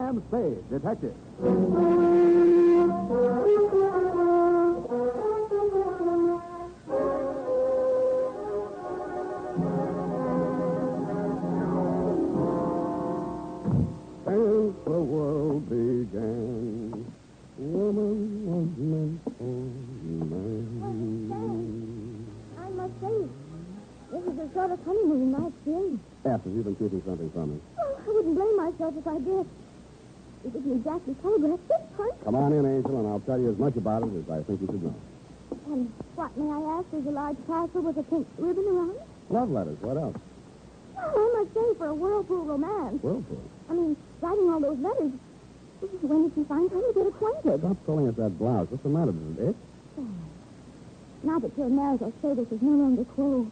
Sam Spade, Detective. Since the world began, woman was meant for man. I must say, this is the sort of honeymoon I've been. Effie, you've been keeping something from me. Oh, I wouldn't blame myself if I did. It didn't exactly telegraph this part. Come on in, Angel, and I'll tell you as much about it as I think you should know. And what, may I ask, is a large parcel with a pink ribbon around it? Love letters. What else? Well, I must say, for a whirlpool romance. Whirlpool. I mean, writing all those letters. When did you find time to get acquainted? Stop pulling at that blouse. What's the matter? Does it itch? Now that your marital status is no longer quo,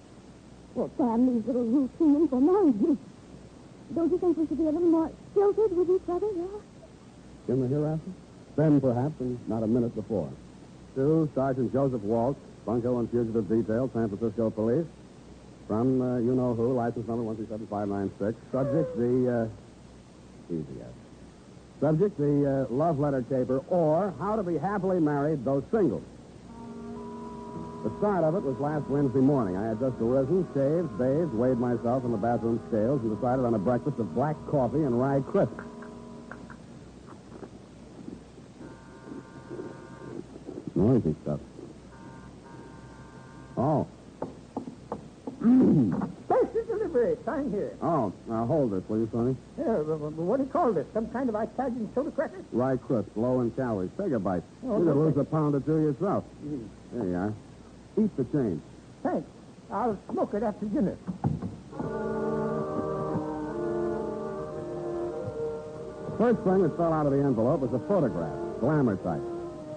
well, Sam, these little routines are married. Don't you think we should be a little more stilted with each other, yeah? In the hereafter? Then, perhaps, and not a minute before. To Sergeant Joseph Walsh, Bunko and Fugitive Detail, San Francisco Police. From you-know-who, license number 137-596. Subject, the, easy, yes. Subject, the love letter caper, or how to be happily married, though single. The start of it was last Wednesday morning. I had just arisen, shaved, bathed, weighed myself in the bathroom scales, and decided on a breakfast of black coffee and rye crisps. Noisy stuff. Oh. Special delivery. Sign here. Oh, hold this, will you, Sonny? Here, what do you call this? Some kind of Italian soda cracker? Rye crisp, low in calories. Take a bite. Oh, You could okay. lose a pound or two yourself. There you are. Eat the change. Thanks. I'll smoke it after dinner. First thing that fell out of the envelope was a photograph, glamour type.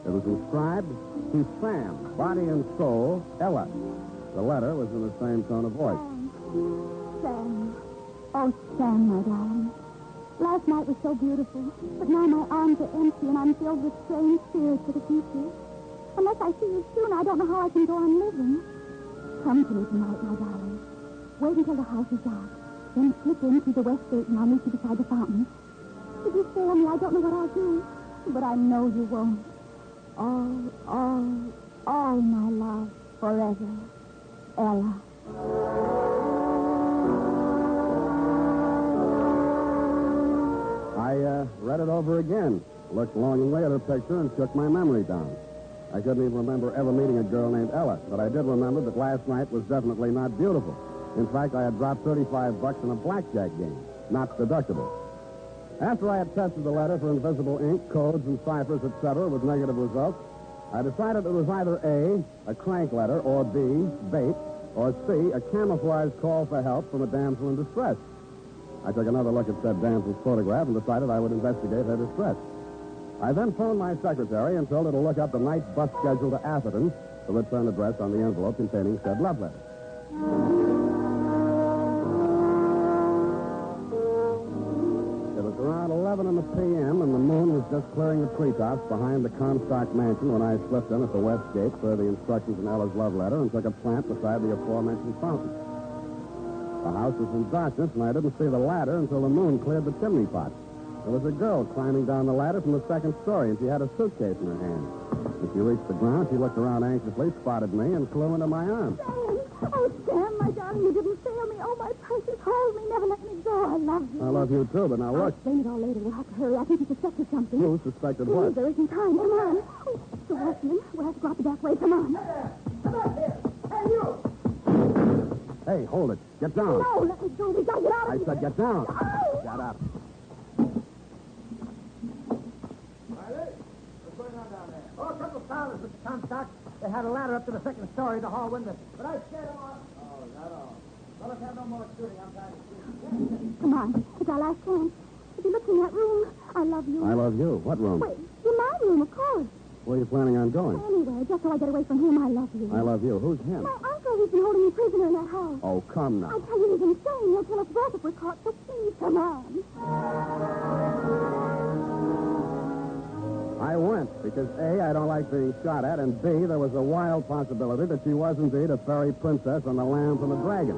It was inscribed, to Sam, body and soul, Ella. The letter was in the same tone of voice. Sam. Oh, Sam, my darling. Last night was so beautiful, but now my arms are empty and I'm filled with strange fears for the future. Unless I see you soon, I don't know how I can go on living. Come to me tonight, my darling. Wait until the house is dark. Then slip in through the west gate and I'll meet you beside the fountain. If you fail me, I don't know what I'll do. But I know you won't. All my love, forever. Ella. I read it over again, looked longingly at her picture, and shook my memory down. I couldn't even remember ever meeting a girl named Ella, but I did remember that last night was definitely not beautiful. In fact, I had dropped $35 in a blackjack game, not deductible. After I had tested the letter for invisible ink, codes, and ciphers, etc., with negative results, I decided it was either A, a crank letter, or B, bait, or C, a camouflage call for help from a damsel in distress. I took another look at said damsel's photograph and decided I would investigate her distress. I then phoned my secretary and told her to look up the night bus schedule to Atherton, the return address on the envelope containing said love letter. It was around 11 p.m., and the moon was just clearing the treetops behind the Comstock mansion when I slipped in at the west gate for the instructions in Ella's love letter and took a plant beside the aforementioned fountain. The house was in darkness, and I didn't see the ladder until the moon cleared the chimney pot. There was a girl climbing down the ladder from the second story, and she had a suitcase in her hand. As she reached the ground, she looked around anxiously, spotted me, and flew into my arms. Sam! Oh, Sam, my darling, you didn't fail me. Oh, my precious, hold me. Never let me go. I love you. I love you, too, but now I'll look. explain it all later. We'll have to hurry. I think you suspected something. Who suspected Please, what? there isn't time. Come on. Oh, the watchman. We'll have to go out the back way. Come on. Come back here. Hey, you! Hey, hold it. Get down. No, let me go. We gotta get out of I here. said get down. Oh. Shut up. What's going on down there? Oh, a couple of fellas, Mr. Comstock. They had a ladder up to the second story of the hall window. But I scared them off. Oh, not all. Well, let's have no more shooting. I'm tired of shooting. Come on. It's our last chance. If you look in that room, I love you. I love you. What room? Wait, in my room, of course. Where are you planning on going? Anyway, just so I get away from him, I love you. I love you. Who's him? My uncle, he's been holding me prisoner in that house. Oh, come I now. tell you, he's insane. He'll kill us both if we're caught, so please, come on. I went because, A, I don't like being shot at, and B, there was a wild possibility that she was indeed a fairy princess on the lamb from the dragon.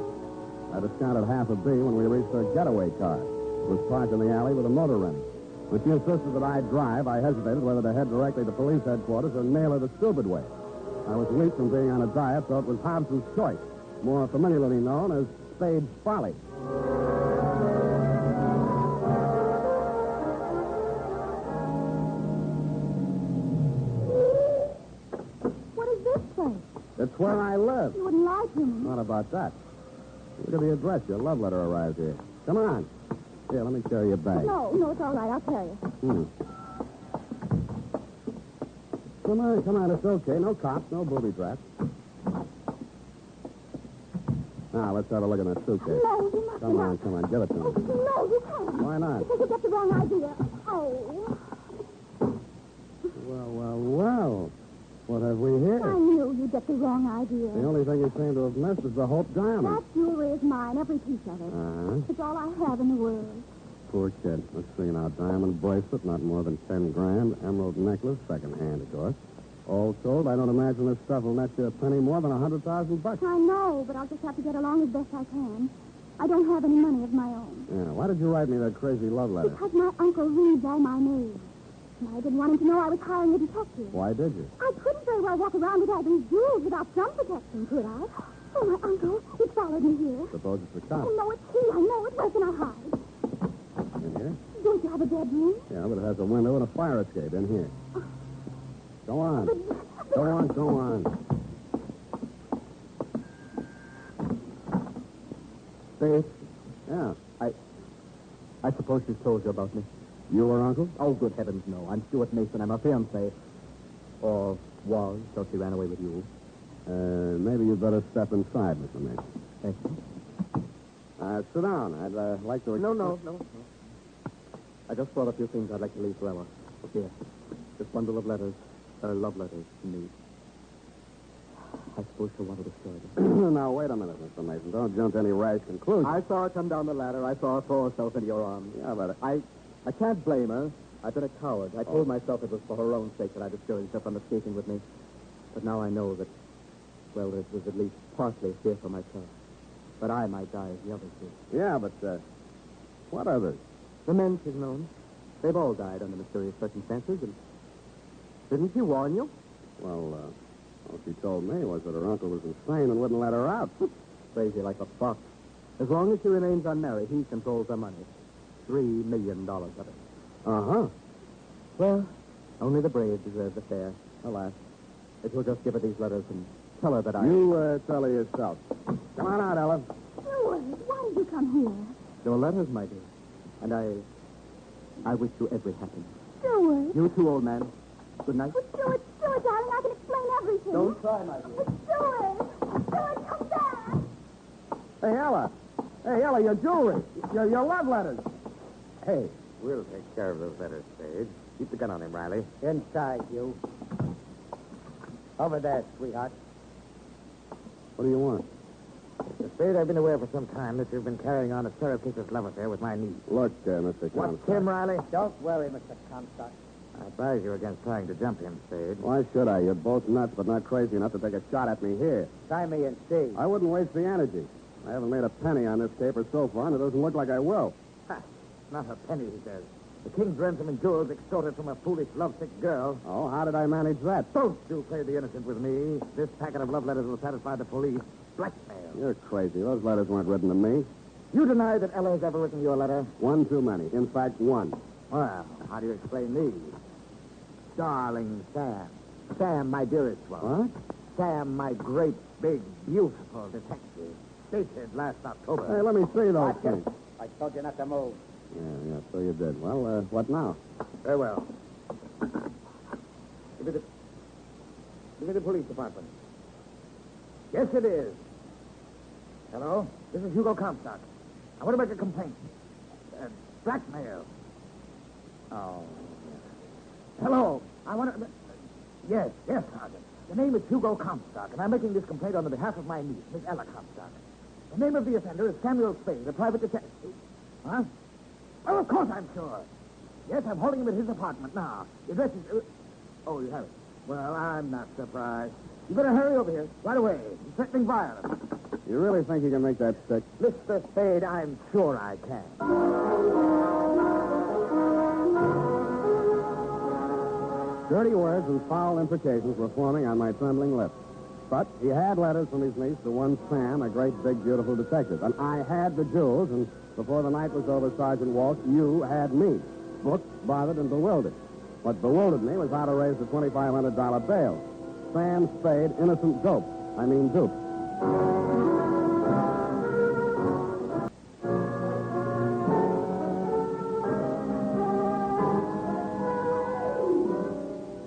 I discounted half a B when we reached her getaway car. It was parked in the alley with a motor running. When she insisted that I drive, I hesitated whether to head directly to police headquarters or nail her the stupid way. I was weak from being on a diet, so it was Hobson's choice, more familiarly known as Spade's Folly. What is this place? It's where I live. You wouldn't lie to me. Not about that. Look at the address. Your love letter arrived here. Come on. Here, let me carry your bag. No, it's all right. I'll carry it. Come on. It's okay. No cops, no booby traps. Now, let's have a look at that suitcase. No, you mustn't. Come on. Give it to me. No, you can't. Why not? Because you get the wrong idea. Oh. Well. What have we here? I knew you'd get the wrong idea. The only thing you seem to have missed is the Hope diamond. That jewelry is mine, every piece of it. It's all I have in the world. Poor kid. Let's see now. Diamond bracelet, not more than 10 grand. Emerald necklace, second hand, of course. All told, I don't imagine this stuff will net you a penny more than $100,000. I know, but I'll just have to get along as best I can. I don't have any money of my own. Yeah, why did you write me that crazy love letter? Because my uncle reads all my mail. And I didn't want him to know I was hiring a detective. Why did you? I couldn't very well walk around with all these jewels without some protection, could I? Oh, my uncle, he followed me here. Suppose it's the cop. Oh, no, it's he. I know it. Where can I hide? In here? Don't you have a bedroom? Yeah, but it has a window and a fire escape in here. Go on. Go on. Spade? Yeah. I suppose she's told you about me. You were uncle? Oh, good heavens, no. I'm Stuart Mason. I'm her fiancé. Or was, till she ran away with you. Maybe you'd better step inside, Mr. Mason. Thank you. Sit down. I'd like to... No. I just brought a few things I'd like to leave for Ella. Here. This bundle of letters. Love letters to me. I suppose she'll want to destroy them. Now, wait a minute, Mr. Mason. Don't jump to any rash conclusions. I saw her come down the ladder. I saw her throw herself into your arms. Yeah, but... I can't blame her. I've been a coward. I told myself it was for her own sake that I discouraged her from escaping with me. But now I know that, well, it was at least partly fear for myself. But I might die as the others did. Yeah, but, what others? The men she's known. They've all died under mysterious circumstances, and didn't she warn you? Well, all she told me was that her uncle was insane and wouldn't let her out. Crazy like a fox. As long as she remains unmarried, he controls her money. $3 million of it. Uh-huh. Well, only the brave deserve the fair. Alas. If you'll just give her these letters and tell her that I... You, tell her yourself. Come on out, Ella. Stuart, why did you come here? Your letters, my dear. And I wish you every happiness. Stuart. You too, old man. Good night. Oh, Stuart, darling, I can explain everything. Don't try, my dear. Stuart, come back. Hey, Ella, your jewelry. Your love letters. Hey, we'll take care of those letters, Spade. Keep the gun on him, Riley. Inside, you. Over there, sweetheart. What do you want? Mr. Spade, I've been aware for some time that you've been carrying on a surreptitious love affair with my niece. Look, Mr. What's Comstock. him, Riley? Don't worry, Mr. Comstock. I advise you against trying to jump him, Spade. Why should I? You're both nuts, but not crazy enough to take a shot at me here. Try me and see. I wouldn't waste the energy. I haven't made a penny on this caper so far, and it doesn't look like I will. Ha! Not a penny, he says. The king's ransom and jewels extorted from a foolish, lovesick girl. Oh, how did I manage that? Don't you play the innocent with me. This packet of love letters will satisfy the police. Blackmail. You're crazy. Those letters weren't written to me. You deny that Ella has ever written you a letter? One too many. In fact, one. Well, how do you explain these? Darling Sam. Sam, my dearest one. What? Sam, my great, big, beautiful detective. Stated last October. Hey, let me see those Watch things. it. I told you not to move. Yeah, so you did. Well, what now? Very well. Give me the police department. Yes, it is. Hello? This is Hugo Comstock. I want to make a complaint. Blackmail. Oh. Hello. I want to... Yes, Sergeant. The name is Hugo Comstock, and I'm making this complaint on the behalf of my niece, Miss Ella Comstock. The name of the offender is Samuel Spade, a private detective. Huh? Well, of course I'm sure. Yes, I'm holding him at his apartment now. The address is... Oh, you have it. Well, I'm not surprised. You better hurry over here, right away. He's threatening violence. You really think you can make that stick? Mr. Spade, I'm sure I can. Dirty words and foul imprecations were forming on my trembling lips. But he had letters from his niece to one Sam, a great, big, beautiful detective. And I had the jewels, and before the night was over, Sergeant Walsh, you had me. Booked, bothered, and bewildered. What bewildered me was how to raise the $2,500 bail. Sam Spade, innocent dupe.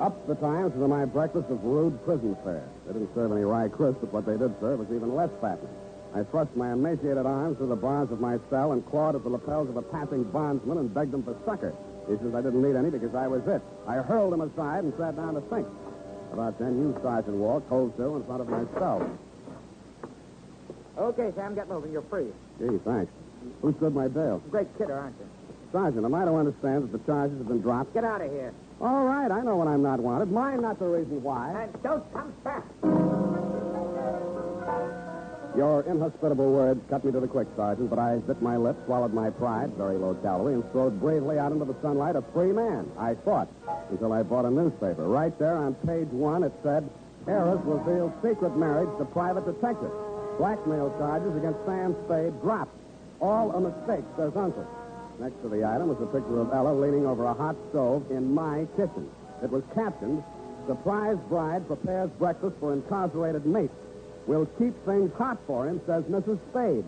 Up the Times to my breakfast of rude prison fare. They didn't serve any rye crisp, but what they did serve was even less fattening. I thrust my emaciated arms through the bars of my cell and clawed at the lapels of a passing bondsman and begged him for succor. He says I didn't need any because I was it. I hurled him aside and sat down to think. About then, you, Sergeant Walsh, hove to in front of my cell. Okay, Sam, get moving. You're free. Gee, thanks. Who stood my bail? Great kidder, aren't you? Sergeant, am I to understand that the charges have been dropped? Get out of here. All right, I know when I'm not wanted. Mine not the reason why. And don't come back. Your inhospitable words cut me to the quick, Sergeant, but I bit my lip, swallowed my pride, very low calorie, and strode bravely out into the sunlight a free man. I thought, until I bought a newspaper. Right there on page 1, it said, Heiress reveals secret marriage to private detective. Blackmail charges against Sam Spade dropped. All a mistake, says Uncle. Next to the item was a picture of Ella leaning over a hot stove in my kitchen. It was captioned, Surprise bride prepares breakfast for incarcerated mate. We'll keep things hot for him, says Mrs. Spade.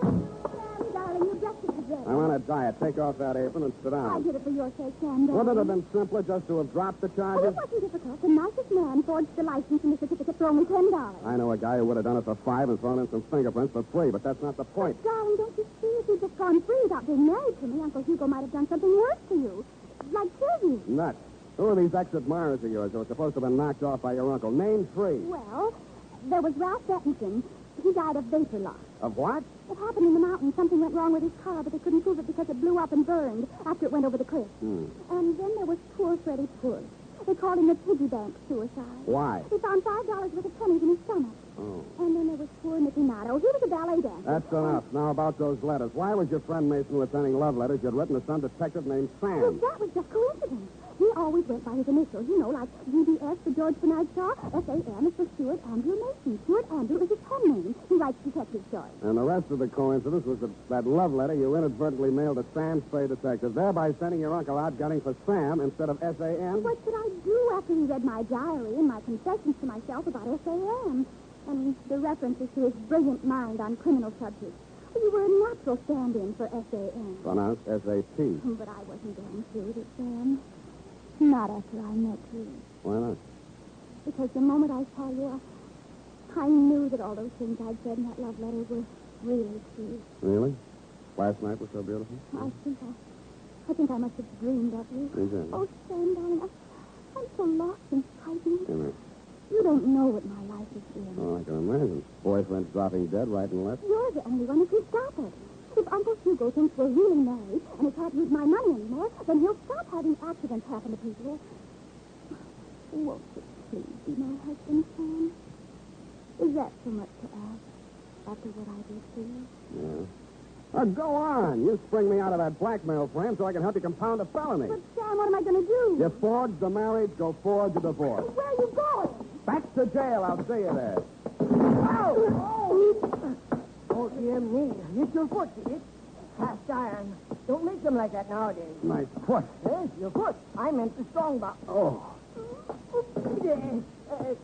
Sam, darling, you just did today. I'm on a diet. Take off that apron and sit I down. did it for your sake, Sam, darling. Wouldn't it have been simpler just to have dropped the Oh, charges? it wasn't difficult. The nicest man forged the license and the certificate for only $10. I know a guy who would have done it for $5 and thrown in some fingerprints for free, but that's not the point. Darling, don't you see? If you'd just gone free without being married to me, Uncle Hugo might have done something worse to you. Like kill you. Nuts. Who are these ex-admirers of yours who are supposed to have been knocked off by your uncle? Name 3. Well, there was Ralph Bettington. He died of vapor loss. Of what? It happened in the mountains. Something went wrong with his car, but they couldn't prove it because it blew up and burned after it went over the cliff. And then there was poor Freddie Puss. They called him the piggy bank suicide. Why? He found $5 worth of pennies in his stomach. Oh. And then there was poor Nicky Nato. He was a ballet dancer. That's enough. Now about those letters. Why was your friend Mason who was sending love letters you'd written to some detective named Well, Sam? that was just coincidence. He always went by his initials, you know, like GBS for George Bernard Shaw, SAM is for Stuart Andrew Mason. Stuart Andrew is his pen name. He writes detective stories. And the rest of the coincidence was that love letter you inadvertently mailed to Sam Spade detective, thereby sending your uncle out gunning for Sam instead of SAM? What should I do after he read my diary and my confessions to myself about SAM? And the references to his brilliant mind on criminal subjects. You were a natural stand-in for SAM. Pronounced SAP. But I wasn't going through it, Sam. Not after I met you. Why not? Because the moment I saw you, I knew that all those things I'd said in that love letter were really true. Really? Last night was so beautiful? I think I must have dreamed of you. You did. Oh, Sam, darling, I'm so lost and frightened. You You don't know what my life has been. Oh, I can imagine. Boyfriend's dropping dead right and left. You're the only one who can stop it. If Uncle Hugo thinks we're really married and he can't use my money anymore, then he'll stop having accidents happen to people. Won't you please be my husband, Sam? Is that so much to ask after what I did to you? Yeah. Go on. You spring me out of that blackmail frame so I can help you compound a felony. But, Sam, what am I going to do? You forge the marriage, go forge a divorce. Where are you going? Back to jail. I'll see you there. Oh, dear me. Hit your foot, did it? Cast iron. Don't make them like that nowadays. Nice foot. Yes, your foot. I meant the strong box. Oh.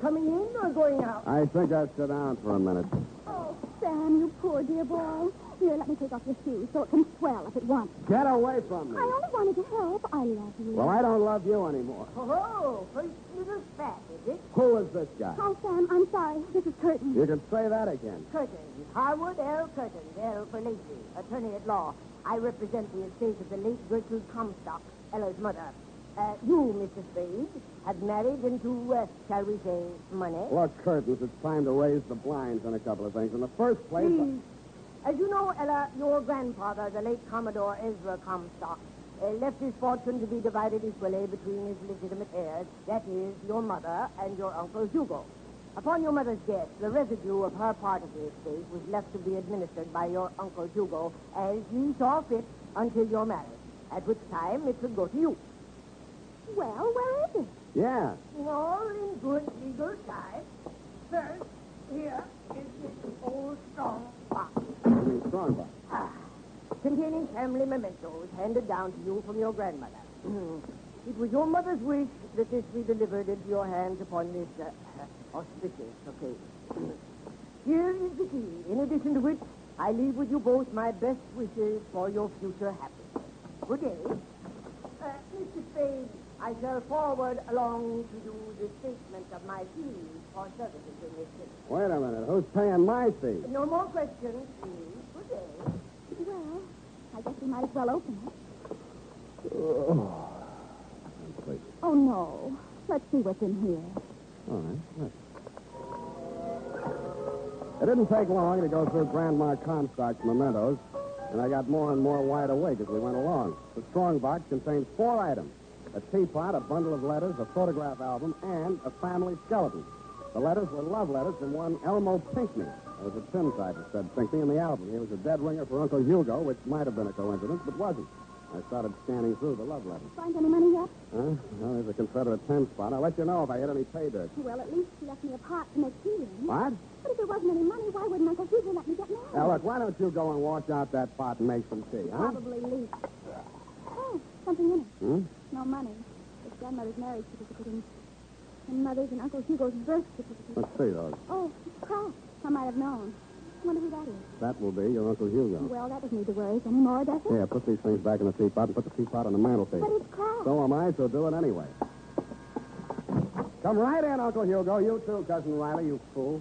Coming in or going out? I think I'll sit down for a minute. Oh, Sam, you poor dear boy. Here, let me take off your shoes so it can swell if it wants. Get away from me. I only wanted to help. I love you. Well, I don't love you anymore. Oh, first little fat, is it? Who is this guy? Hi, Sam. I'm sorry. This is Curtin. You can say that again. Curtin. Howard L. Curtin. L. for Lacey, attorney at law. I represent the estate of the late Gertrude Comstock, Ella's mother. You, Mr. Spade, have married into, shall we say, money. Look, Curtis, it's time to raise the blinds on a couple of things. In the first place... Please. As you know, Ella, your grandfather, the late Commodore Ezra Comstock, left his fortune to be divided equally between his legitimate heirs, that is, your mother and your Uncle Hugo. Upon your mother's death, the residue of her part of the estate was left to be administered by your Uncle Hugo as he saw fit until your marriage. at which time it will go to you. Well, where is it? Yeah. All in good legal time. First, here is this old strong box. Strong box. Containing family mementos handed down to you from your grandmother. It was your mother's wish that this be delivered into your hands upon this auspicious occasion. Here is the key, in addition to which I leave with you both my best wishes for your future happiness. Good day. Mr. Spade, I shall forward along to you the statement of my fees for services in this case. Wait a minute. Who's paying my fee? No more questions, please. Good day. Well, I guess we might as well open it. Oh. I'm sleepy. Oh, no. Let's see what's in here. All right. Look. It didn't take long to go through Grandma Comstock's mementos, and I got more and more wide awake as we went along. The strong box contains 4 items: a teapot, a bundle of letters, a photograph album, and a family skeleton. The letters were love letters from one Elmo Pinckney. There was a tin type that said Pinckney in the album. He was a dead ringer for Uncle Hugo, which might have been a coincidence, but wasn't. I started scanning through the love letters. Find any money yet? Huh? Well, there's a Confederate 10 spot. I'll let you know if I hit any pay dirt. Well, at least she left me a pot to make tea in. What? But if there wasn't any money, why wouldn't Uncle Hugo let me get married? Now, look, why don't you go and wash out that pot and make some tea, huh? Probably leaked. Oh, something in it. Hmm? No money. His grandmother's marriage certificate and Mother's and Uncle Hugo's birth certificate. Let's see those. Oh, it's cracked. I might have known. I wonder who that is. That will be your Uncle Hugo. Well, that doesn't need to worry us anymore, does it? Yeah, put these things back in the teapot and put the teapot on the mantelpiece. But it's cracked. So am I, so do it anyway. Come right in, Uncle Hugo. You too, Cousin Riley, you fool.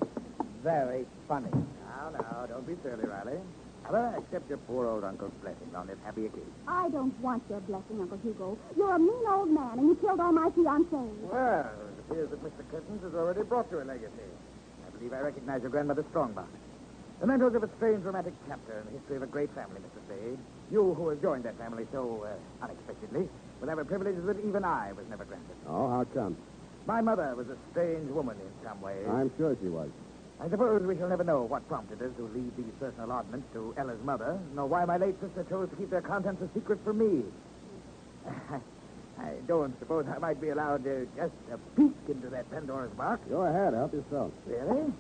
Very funny. Now, don't be silly, Riley. Ella, accept your poor old uncle's blessing on this happy occasion. I don't want your blessing, Uncle Hugo. You're a mean old man, and you killed all my fiancés. Well, it appears that Mr. Curtins has already brought you a legacy. I believe I recognize your grandmother's strongbox. Mementos of a strange romantic chapter in the history of a great family, Mr. Spade. You, who have joined that family so unexpectedly, will have a privilege that even I was never granted. Oh, how come? My mother was a strange woman in some ways. I'm sure she was. I suppose we shall never know what prompted us to leave these personal oddments to Ella's mother, nor why my late sister chose to keep their contents a secret from me. I don't suppose I might be allowed to just a peek into that Pandora's box. Go ahead, help yourself. Really?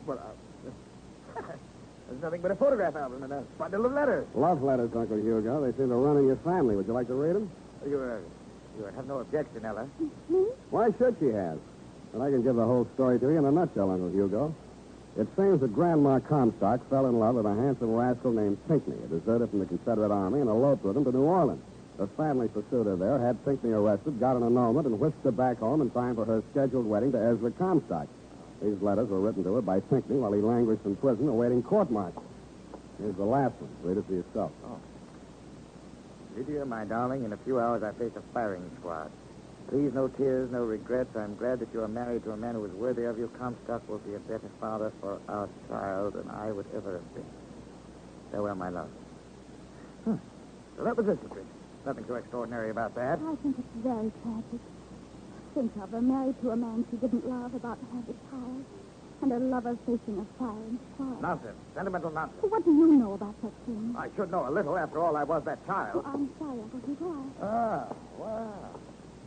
Well, there's nothing but a photograph album and a bundle of letters. Love letters, Uncle Hugo. They seem to run in your family. Would you like to read them? You have no objection, Ella. Me? Why should she have? And I can give the whole story to you in a nutshell, Uncle Hugo. It seems that Grandma Comstock fell in love with a handsome rascal named Pinckney, a deserter from the Confederate Army, and eloped with him to New Orleans. Her family pursued her there, had Pinckney arrested, got an annulment, and whisked her back home in time for her scheduled wedding to Ezra Comstock. These letters were written to her by Pinckney while he languished in prison awaiting court-martial. Here's the last one. Read it for yourself. Oh. Lydia, my darling, in a few hours I face a firing squad. Please, no tears, no regrets. I'm glad that you are married to a man who is worthy of you. Comstock will be a better father for our child than I would ever have been. Farewell, my love. So that was the secret. Nothing so extraordinary about that. I think it's very tragic. Think of her married to a man she didn't love, about to have a child, and her lover facing a firing squad. Nonsense. Sentimental nonsense. What do you know about such things? I should know a little. After all, I was that Oh, child. I'm sorry, Uncle Hugo. Ah, wow.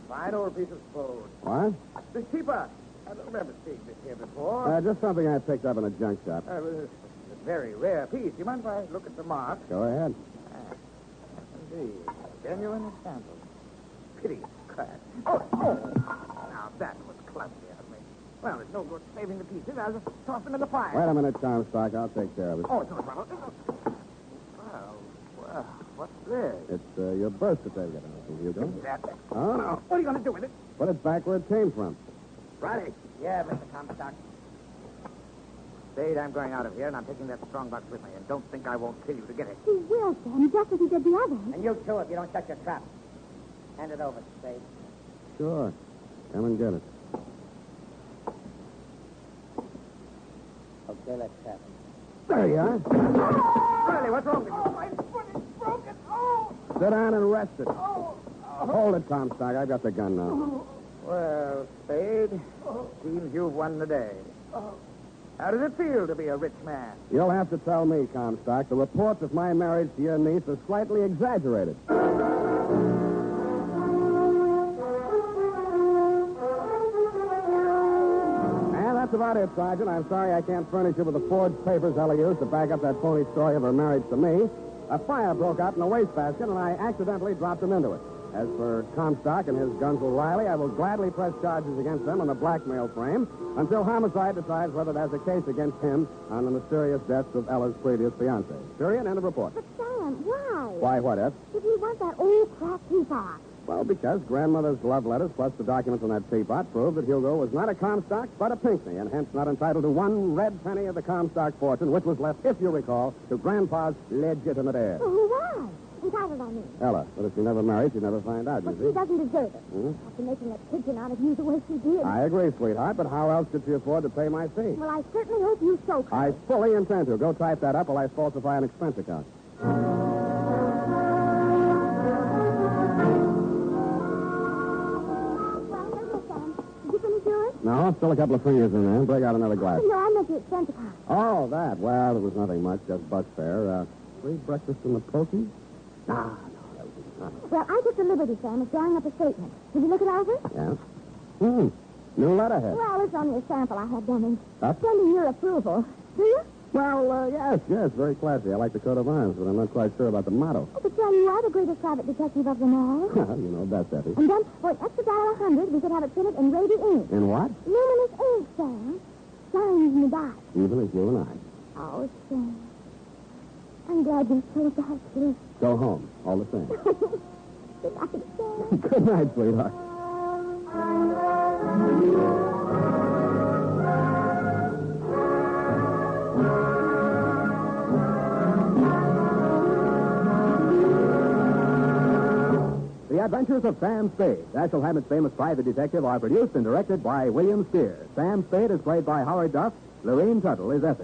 Fine old piece of food. What? This teapot. I don't remember seeing this here before. Just something I picked up in a junk shop. It was a very rare piece. Do you mind if I look at the mark? Go ahead. Indeed. Genuine sample. Pity it's cracked. Oh! Now, that was clumsy of me. Well, there's no good saving the pieces. I'll just toss them in the fire. Wait a minute, Comstock. I'll take care of it. Oh, it's no trouble. Well, what's this? It's your birth certificate, Uncle Hugo. Exactly. Oh? No. What are you going to do with it? Put it back where it came from. Riley. Yeah, Mr. Comstock. Spade, I'm going out of here, and I'm taking that strongbox with me. And don't think I won't kill you to get it. He will, Sam, just as he did the others. And you, too, if you don't shut your trap. Hand it over, Spade. Sure. Come and get it. Okay, let's have it. There you are. Riley, what's wrong with you? Oh, my foot is broken. Oh! Sit down and rest it. Oh! Hold it, Comstock. I've got the gun now. Well, Spade, seems you've won the day. How does it feel to be a rich man? You'll have to tell me, Comstock. The reports of my marriage to your niece are slightly exaggerated. And that's about it, Sergeant. I'm sorry I can't furnish you with the forged papers Ella used to back up that phony story of her marriage to me. A fire broke out in the wastebasket, and I accidentally dropped them into it. As for Comstock and his Gunsel Riley, I will gladly press charges against them on the blackmail frame until homicide decides whether there's a case against him on the mysterious deaths of Ella's previous fiancé. Period. End of report. But, Sam, why? Why, what, Ed? If you want that old cracked teapot. Well, because Grandmother's love letters plus the documents on that teapot prove that Hugo was not a Comstock, but a Pinckney, and hence not entitled to one red penny of the Comstock fortune, which was left, if you recall, to Grandpa's legitimate heir. Well, who was? Entitled, I mean. Ella. But if she never married, she'd never find out, But you she see. doesn't deserve it. Hmm? After making a pigeon out of you the way she did. I agree, sweetheart, but how else could she afford to pay my fee? Well, I certainly hope you so. I fully intend to. Go type that up while I falsify an expense account. Did you finish yours? No, still a couple of fingers in there. Break out another glass. No, I meant the expense account. Oh, that. Well, it was nothing much, just bus fare. Free breakfast in the Pokey? No, that was nothing. Well, I took the liberty, Sam, of drawing up a statement. Did you look it over? Yeah. New letterhead. Well, it's only a sample I had done. Huh? Pending your approval. Do you? Well, yes, very classy. I like the coat of arms, but I'm not quite sure about the motto. I could tell you are the greatest private detective of them all. Well, you know best, Effie. And then, for an extra $100, we could have it printed in Raby ink. In what? Luminous ink, Sam. Shines in the dark. Even as you and I. Oh, Sam. I'm glad you told that to. Go home, all the same. Good night, Sam. Good night, sweetheart. The Adventures of Sam Spade, Dashiell Hammett's famous private detective, are produced and directed by William Steer. Sam Spade is played by Howard Duff. Lurene Tuttle is Effie.